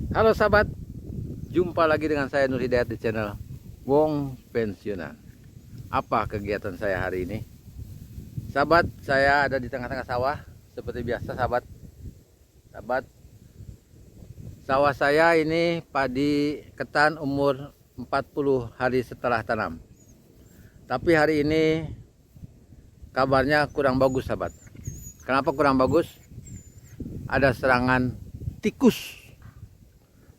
Halo sahabat, jumpa lagi dengan saya Nur Hidayat di channel Wong Pensiunan. Apa kegiatan saya hari ini? Sahabat, saya ada di tengah-tengah sawah seperti biasa sahabat. Sahabat, sawah saya ini padi ketan umur 40 hari setelah tanam. Tapi hari ini kabarnya kurang bagus sahabat. Kenapa kurang bagus? Ada serangan tikus.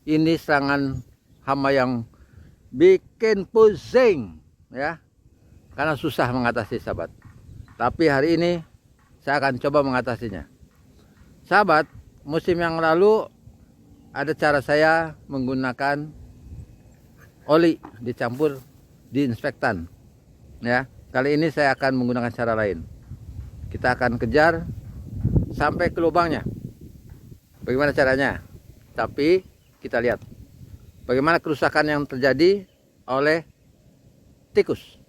Ini serangan hama yang bikin pusing ya, karena susah mengatasi sahabat. Tapi hari ini saya akan coba mengatasinya. Sahabat, musim yang lalu ada cara saya menggunakan oli dicampur disinfektan ya. Kali ini saya akan menggunakan cara lain. Kita akan kejar sampai ke lubangnya. Bagaimana caranya? Tapi kita lihat bagaimana kerusakan yang terjadi oleh tikus.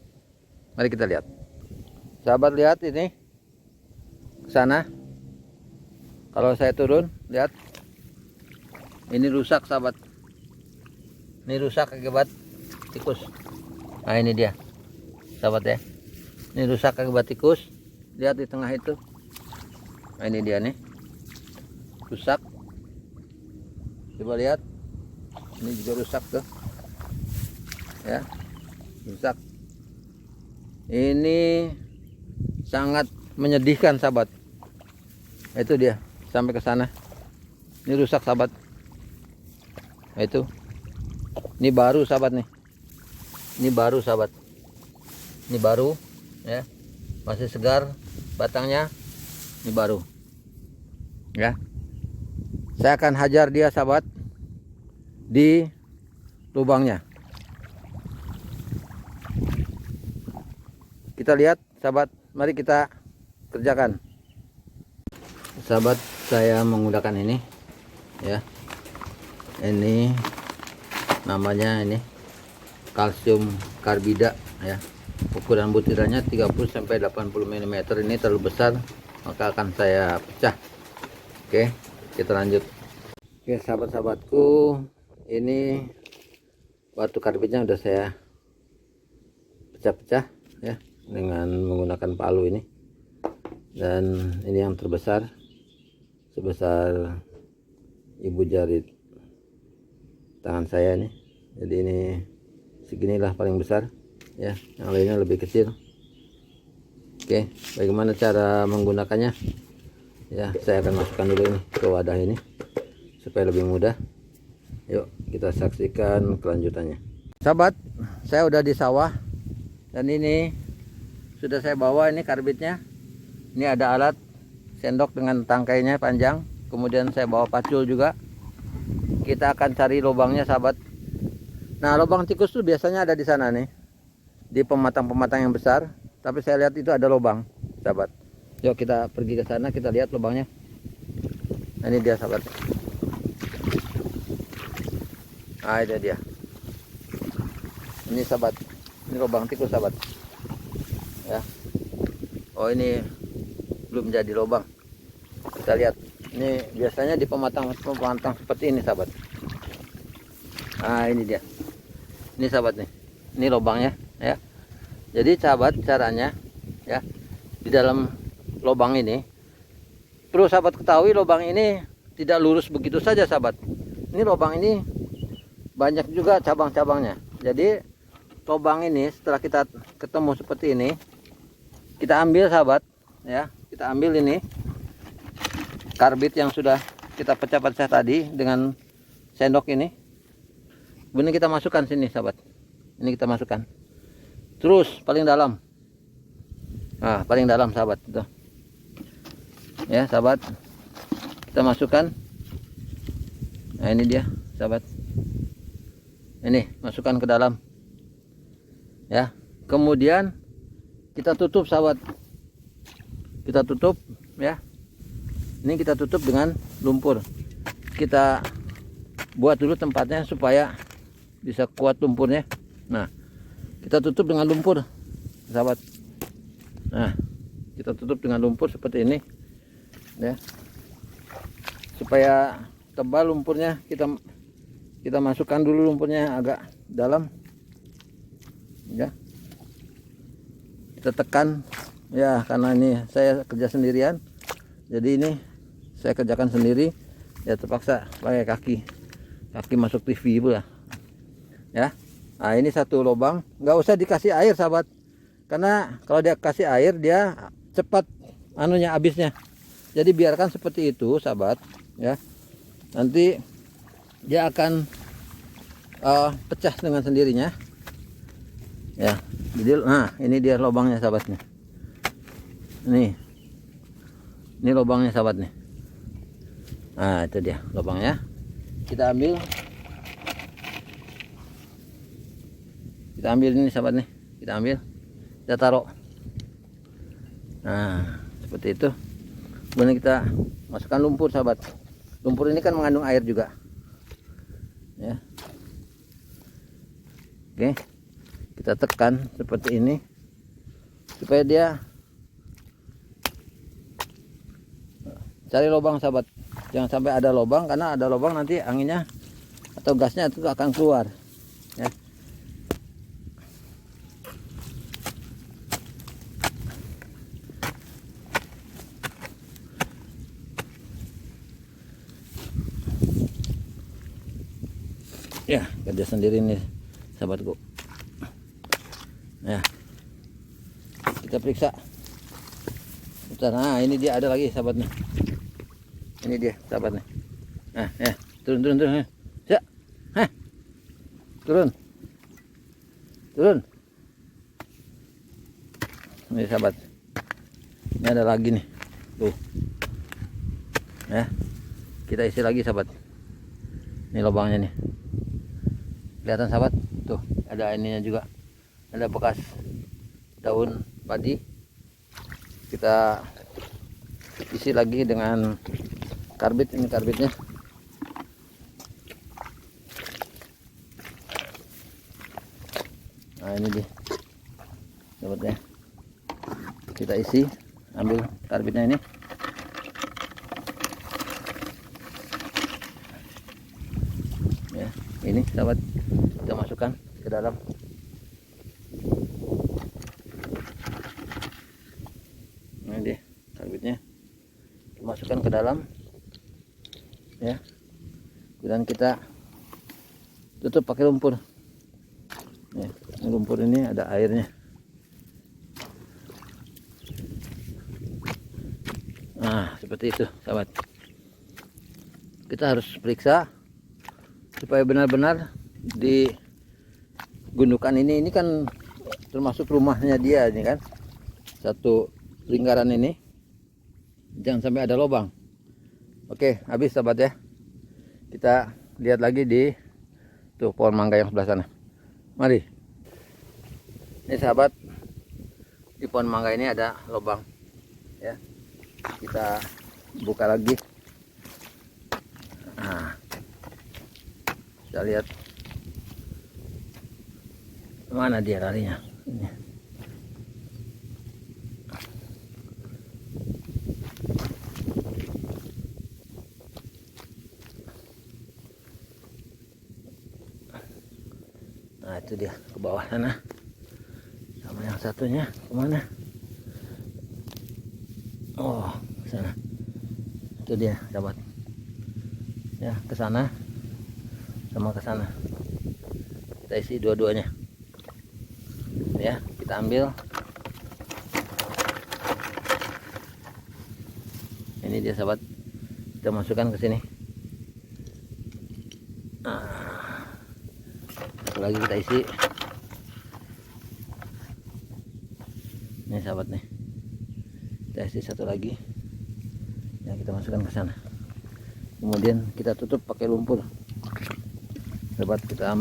Mari kita lihat. Sahabat, lihat ini ke sana. Kalau saya turun, lihat. Ini rusak sahabat. Ini rusak akibat tikus. Nah ini dia sahabat ya. Ini rusak akibat tikus. Lihat di tengah itu. Nah ini dia nih. Rusak. Coba lihat, ini juga rusak tuh, ya, rusak. Ini sangat menyedihkan sahabat. Itu dia sampai ke sana. Ini rusak sahabat. Itu, ini baru sahabat nih. Ini baru sahabat. Ini baru, ya, masih segar batangnya. Ini baru, ya. Saya akan hajar dia sahabat di lubangnya. Kita lihat sahabat, mari kita kerjakan. Sahabat, saya menggunakan ini ya. Ini namanya ini kalsium karbida ya. Ukuran butirannya 30 sampai 80 mm. Ini terlalu besar, maka akan saya pecah. Oke, kita lanjut. Oke sahabat-sahabatku, ini batu karbitnya udah saya pecah-pecah ya dengan menggunakan palu ini. Dan ini yang terbesar, sebesar ibu jari tangan saya nih. Jadi ini seginilah paling besar ya, yang lainnya lebih kecil. Oke, bagaimana cara menggunakannya ya? Saya akan masukkan dulu ini ke wadah ini supaya lebih mudah. Yuk kita saksikan kelanjutannya. Sahabat, saya udah di sawah dan ini sudah saya bawa ini karbitnya. Ini ada alat sendok dengan tangkainya panjang. Kemudian saya bawa pacul juga. Kita akan cari lubangnya sahabat. Nah, lubang tikus tuh biasanya ada di sana nih, di pematang-pematang yang besar. Tapi saya lihat itu ada lubang sahabat. Yuk kita pergi ke sana, kita lihat lubangnya. Nah, ini dia sahabat. Nah itu dia. Ini sahabat, ini lubang tikus sahabat ya. Oh ini belum jadi lubang. Kita lihat. Ini biasanya di pematang seperti ini sahabat. Nah ini dia. Ini sahabat nih. Ini lubangnya ya. Jadi sahabat, caranya ya, di dalam lubang ini perlu sahabat ketahui, lubang ini tidak lurus begitu saja sahabat. Ini lubang ini banyak juga cabang-cabangnya. Jadi lubang ini setelah kita ketemu seperti ini, kita ambil sahabat ya, kita ambil ini karbit yang sudah kita pecah-pecah tadi dengan sendok ini. Kemudian kita masukkan sini sahabat. Ini kita masukkan. Terus paling dalam. Nah, paling dalam sahabat itu. Ya, sahabat. Kita masukkan. Nah, ini dia, sahabat. Ini masukkan ke dalam ya. Kemudian kita tutup sahabat, kita tutup ya. Ini kita tutup dengan lumpur. Kita buat dulu tempatnya supaya bisa kuat lumpurnya. Nah, kita tutup dengan lumpur sahabat. Nah, kita tutup dengan lumpur seperti ini ya. supaya tebal lumpurnya kita kita masukkan dulu lumpurnya agak dalam ya, kita tekan ya, karena ini saya kerja sendirian jadi ini saya kerjakan sendiri ya, terpaksa pakai kaki masuk TV pula ya. Nah ini satu lubang, nggak usah dikasih air sahabat, karena kalau dia kasih air dia cepat anunya habisnya. Jadi biarkan seperti itu sahabat ya, nanti dia akan pecah dengan sendirinya ya. Jadi nah ini dia lubangnya sahabatnya, ini lubangnya sahabat nih. Nah itu dia lubangnya, kita ambil ini sahabat nih, kita ambil, kita taruh. Nah seperti itu. Kemudian kita masukkan lumpur sahabat. Lumpur ini kan mengandung air juga ya. Oke, kita tekan seperti ini supaya dia, cari lubang sahabat, jangan sampai ada lubang, karena ada lubang nanti anginnya atau gasnya itu akan keluar ya. Ya kerja sendiri nih sahabatku ya. Kita periksa bentar. Nah ini dia ada lagi sahabat nih, ini dia sahabat nih. Nah ya, turun ya. Hah, turun ini sahabat, ini ada lagi nih tuh ya. Kita isi lagi sahabat, ini lubangnya nih, kelihatan sahabat tuh, ada ininya juga, ada bekas daun padi. Kita isi lagi dengan karbit, ini karbitnya. Nah ini dia sahabatnya, kita isi, ambil karbitnya ini. Ya ini sahabat, kita masukkan ke dalam. Ini dia karbitnya, kita masukkan ke dalam ya. Dan kita tutup pakai lumpur ya. Ini lumpur ini ada airnya. Nah seperti itu sahabat, kita harus periksa supaya benar-benar di gundukan ini kan termasuk rumahnya dia ini kan, satu lingkaran ini, jangan sampai ada lubang. Oke, habis sahabat ya. Kita lihat lagi di tuh pohon mangga yang sebelah sana. Mari. Ini sahabat, di pohon mangga ini ada lubang ya. Kita buka lagi. Nah, kita lihat mana dia larinya. Ini. Nah itu dia ke bawah sana, sama yang satunya kemana? Oh sana, itu dia sahabat ya, ke sana sama ke sana. Kita isi dua-duanya ya, kita ambil. Ini dia sahabat, kita masukkan ke sini. Satu lagi kita isi. Ini sahabat nih, kita isi satu lagi ya, kita masukkan ke sana. Kemudian kita tutup pakai lumpur sahabat. Kita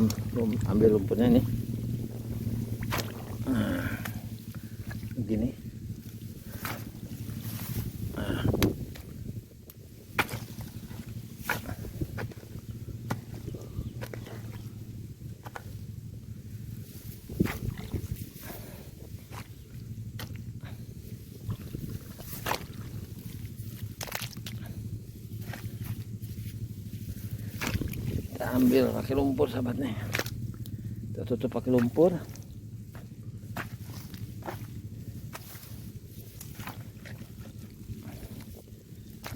ambil lumpurnya nih, begini. Kita ambil pakai lumpur sahabat nih. Kita tutup pakai lumpur.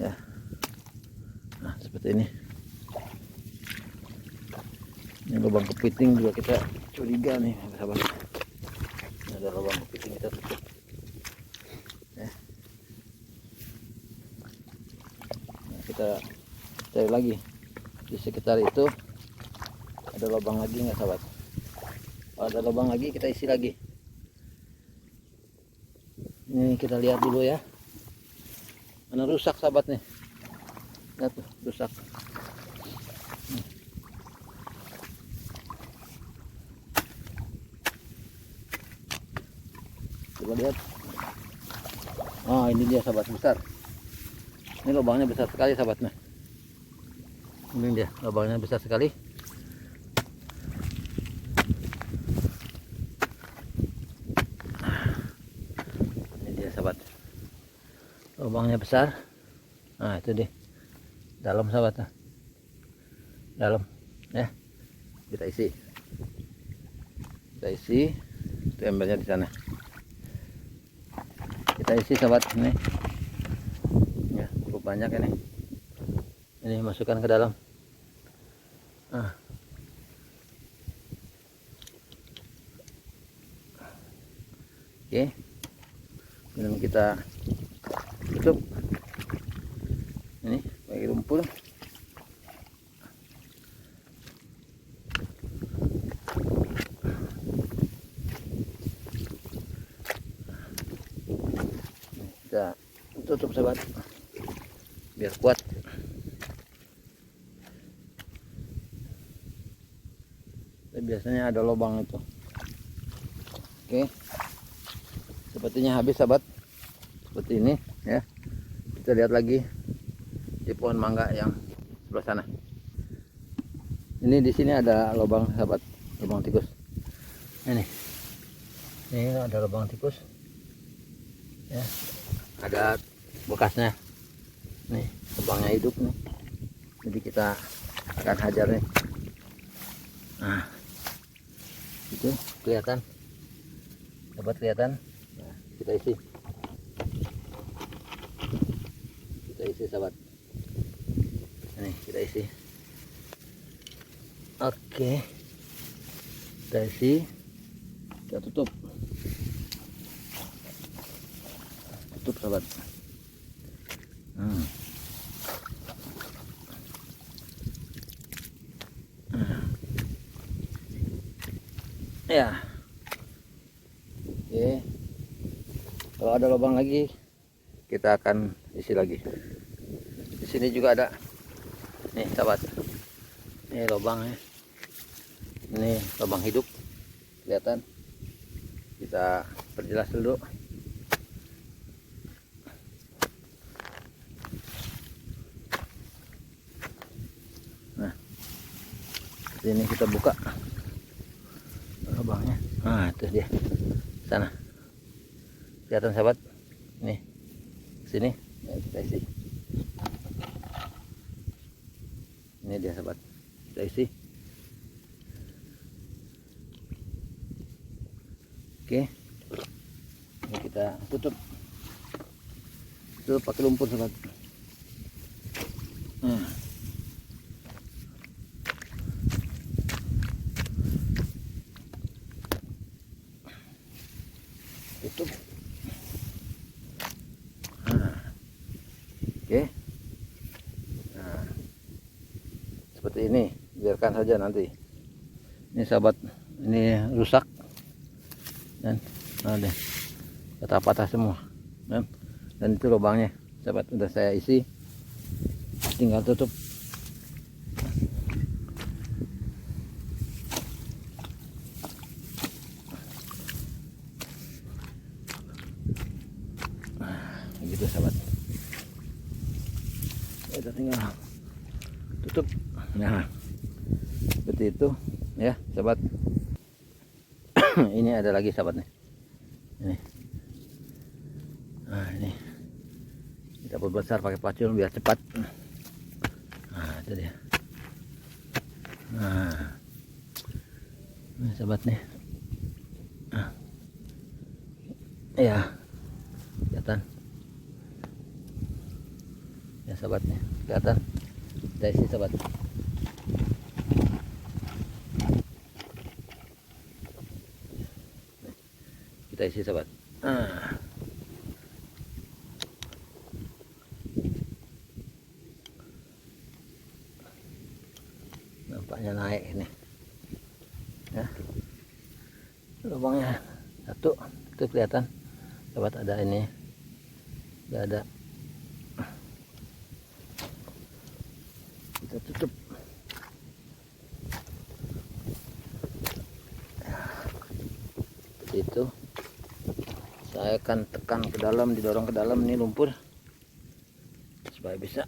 Ya. Nah, seperti ini. Ini lubang kepiting juga kita curiga nih, sahabat. Ini ada lubang kepiting, kita tutup. Ya. Nah, kita cari lagi di sekitar itu ada lubang lagi nggak, sahabat? Kalau ada lubang lagi kita isi lagi. Ini kita lihat dulu ya. Mana rusak, sahabat nih. Lihat tuh, rusak. Coba lihat. Oh, ini dia sahabat, besar. Ini lubangnya besar sekali, sahabat. Nah, ini dia lubangnya besar sekali. Ini dia sahabat, lubangnya besar. Nah, itu dia dalam, sahabat. Nah, dalam ya, kita isi itu embernya di sana. Kita isi, sahabat. Ini ya, cukup banyak ini masukkan ke dalam. Oke, kemudian kita tutup ini pakai lumpur. Kita tutup, sahabat, biar kuat. Biasanya ada lubang itu. Oke, sepertinya habis, sahabat. Seperti ini ya. Kita lihat lagi di pohon mangga yang sebelah sana. Ini di sini ada lubang, sahabat, lubang tikus. Ini ada lubang tikus ya, ada bekasnya nih, lubangnya hidup nih. Jadi kita akan hajar nih. Nah, itu kelihatan, dapat kelihatan. Nah, kita isi, sahabat. Ini kita isi. Oke, kita isi, kita tutup, sahabat. Ya, oke. Kalau ada lubang lagi kita akan isi lagi. Di sini juga ada nih, sahabat. Ini lubangnya, ini lubang hidup, kelihatan. Kita perjelas dulu. Nah, ini kita buka lubangnya. Nah, itu dia sana, kelihatan, sahabat. Nih, sini ya, kita isi. Ini dia, sahabat, kita isi. Oke, ini kita tutup pakai lumpur, sahabat. Tutup. Oke. Nah, seperti ini, biarkan saja nanti. Ini, sahabat, ini rusak dan ada patah-patah semua, dan itu lubangnya, sahabat, udah saya isi, tinggal tutup. Gitu, sahabat. Kita tinggal tutup. Nah, seperti itu ya, sahabat. Ini ada lagi, sahabat, nih. Ini. Nah, ini kita perbesar pakai pacul biar cepat. Nah, itu dia. Nah, ini sahabat nih. Nah, ya, kelihatan. Ya sahabat nih, kelihatan. Kita isi sahabat. Kita isi sahabat. Nah. Nampaknya naik ini ya, lubangnya satu itu kelihatan dapat, ada ini udah ada, kita tutup itu. Saya akan tekan ke dalam, didorong ke dalam nih lumpur supaya bisa.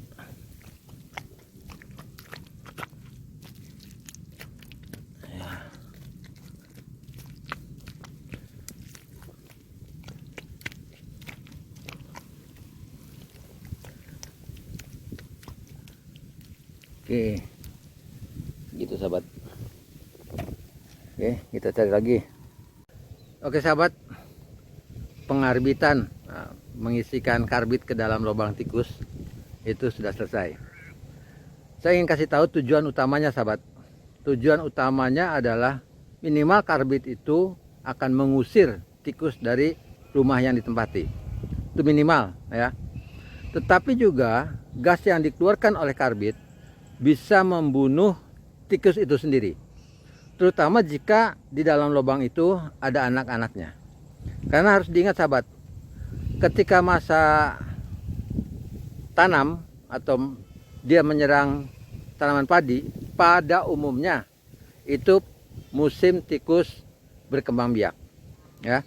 Oke, gitu sahabat. Oke, kita cari lagi. Oke sahabat, pengarbitan, mengisikan karbit ke dalam lubang tikus itu sudah selesai. Saya ingin kasih tahu tujuan utamanya sahabat. Tujuan utamanya adalah minimal karbit itu akan mengusir tikus dari rumah yang ditempati. Itu minimal ya. Tetapi juga gas yang dikeluarkan oleh karbit bisa membunuh tikus itu sendiri, terutama jika di dalam lubang itu ada anak-anaknya. Karena harus diingat sahabat, ketika masa tanam atau dia menyerang tanaman padi, pada umumnya itu musim tikus berkembang biak ya.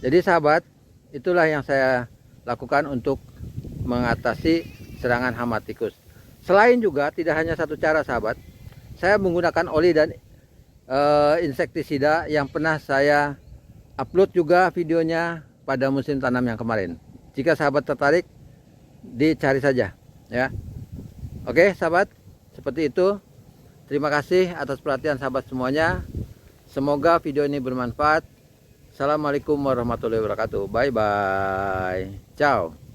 Jadi sahabat, itulah yang saya lakukan untuk mengatasi serangan hama tikus. Selain juga tidak hanya satu cara sahabat, saya menggunakan oli dan insektisida yang pernah saya upload juga videonya pada musim tanam yang kemarin. Jika sahabat tertarik, dicari saja ya. Oke sahabat, seperti itu. Terima kasih atas perhatian sahabat semuanya. Semoga video ini bermanfaat. Assalamualaikum warahmatullahi wabarakatuh. Bye bye. Ciao.